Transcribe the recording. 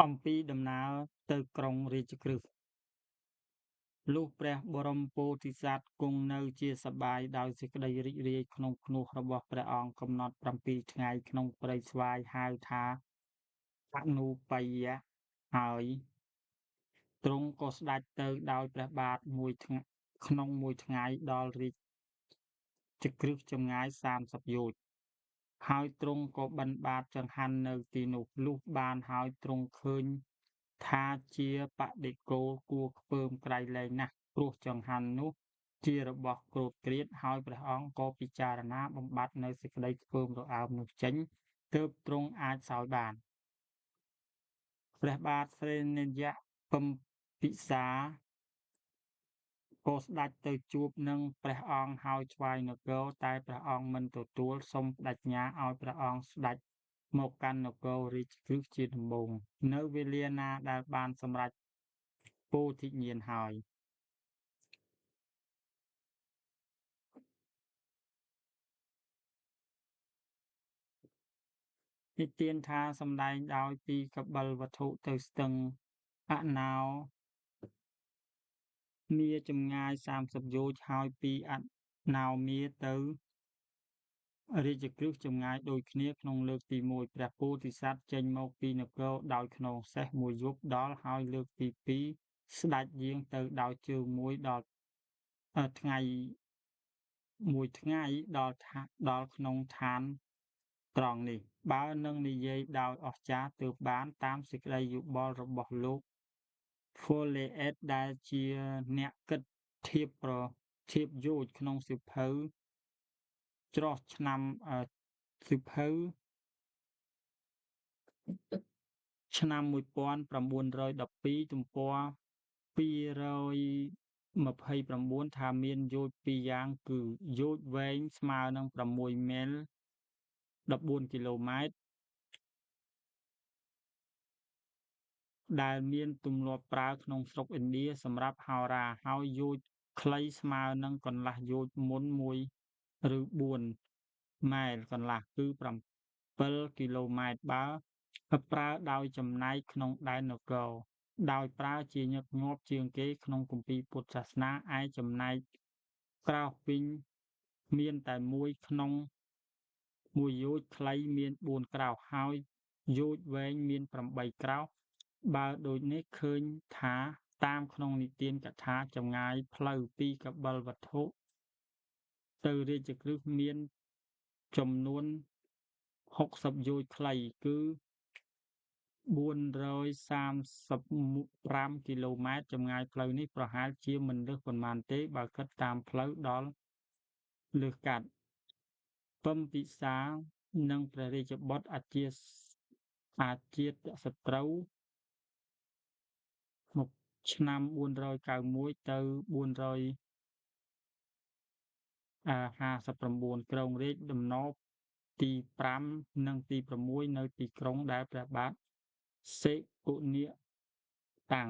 អំពីដំណើរទៅក្រុងរាជក្រឹត្យ លុះព្រះបរមពោធិសត្វគង់នៅជាសប្បាយដោយសេចក្តីរីករាយក្នុងផ្នួសរបស់ព្រះអង្គកំណត់7ថ្ងៃក្នុងព្រៃស្វាយហៅថាអនូបាយៈហើយទ្រង់ក៏ស្ដេចទៅដោយព្រះបាទក្នុងមួយថ្ងៃដល់រាជក្រឹត្យចម្ងាយ30យោជន៍ ហើយទ្រង់ក៏បិណ្ឌបាតចង្ហាន់នៅទីនោះលុះបានហើយទ្រង់ឃើញថាជាបដិគោលគួរខ្ពើមក្រៃលែងណាស់ព្រោះចង្ហាន់នោះជារបស់គ្រោតគ្រាតហើយព្រះអង្គក៏ពិចារណាបំបត្តិនៅសេចក្តីខ្ពើមរអើមនោះចេញទើបទ្រង់អាចសោយបានព្រះបាទស្រិនយៈពិមពិសាក៏ស្ដេចទៅជួបនឹងព្រះអង្គហើយថ្វាយនគរតែព្រះអង្គមិនទទួលសុំប្តេជ្ញាឲ្យព្រះអង្គស្ដេចមកកាន់នគររាជក្រឹត្យជាដំបូងនៅវេលាណាដែលបានសម្រេចពោធិញ្ញាណហើយនិទានថាសម្ដែងដោយពីកបិលវត្ថុទៅស្ទឹងអនោមាចម្ងាយ30យោជន៍ហើយពីអនោមាទៅរាជក្រឹត្យចម្ងាយដូចគ្នាក្នុងលើកទី1ព្រះពោធិសត្វចេញមកពីនគរដោយខ្នងសេះមួយយប់ដល់ហើយលើកទី2ស្ដេចយាងទៅដោយជើងមួយដល់ថ្ងៃមួយថ្ងៃដល់ក្នុងឋានត្រង់នេះបើនឹងនិយាយដោយអស្ចារ្យទើបបានតាមសេចក្តីយោបល់របស់លោក Follett ដែលជាអ្នកគិតធៀបយោជន៍ក្នុងសៀវភៅច្រោះសៀវភៅឆ្នាំ1912ទំព័រ229ថាមានយោជន៍ពីរយ៉ាងគឺយោជន៍វែងស្មើនឹង6ម៉ែល14គីឡូម៉ែត្រដែលមានទម្លាប់ប្រើក្នុងស្រុកឥណ្ឌាសម្រាប់ហោរាហើយយោជន៍ខ្លីស្មើនឹងកន្លះយោជន៍មុន1 ឬ 4 ម៉ែលកន្លះគឺ7គីឡូម៉ែត្របើប្រើដោយចំណែកក្នុងដែននគរដោយប្រើជាញឹកញាប់ជាងគេក្នុងគម្ពីរពុទ្ធសាសនាឯចំណែកក្រោសវិញមានតែមួយក្នុងមួយយោជន៍ខ្លីមាន4ក្រោសហើយយោជន៍វែងមាន8ក្រោសបើដូចនេះឃើញថាតាមក្នុងនិទានកថាចម្ងាយផ្លូវពីកបិលវត្ថុទៅរាជក្រឹត្យមានចំនួន60យោជន៍ខ្លីគឺ435គីឡូម៉ែត្រចម្ងាយផ្លូវនេះប្រហែលជាមិនលើសប៉ុន្មានទេបើគិតតាមផ្លូវដល់លើសកាត់ពិមពិសានិងព្រះរាជបុត្រអជាតសត្រូវមកឆ្នាំ491ទៅ459ក្រុងរាជដំណប់ទី5និងទី6នៅទីក្រុងដែលព្រះបាទសេគុនិតាំង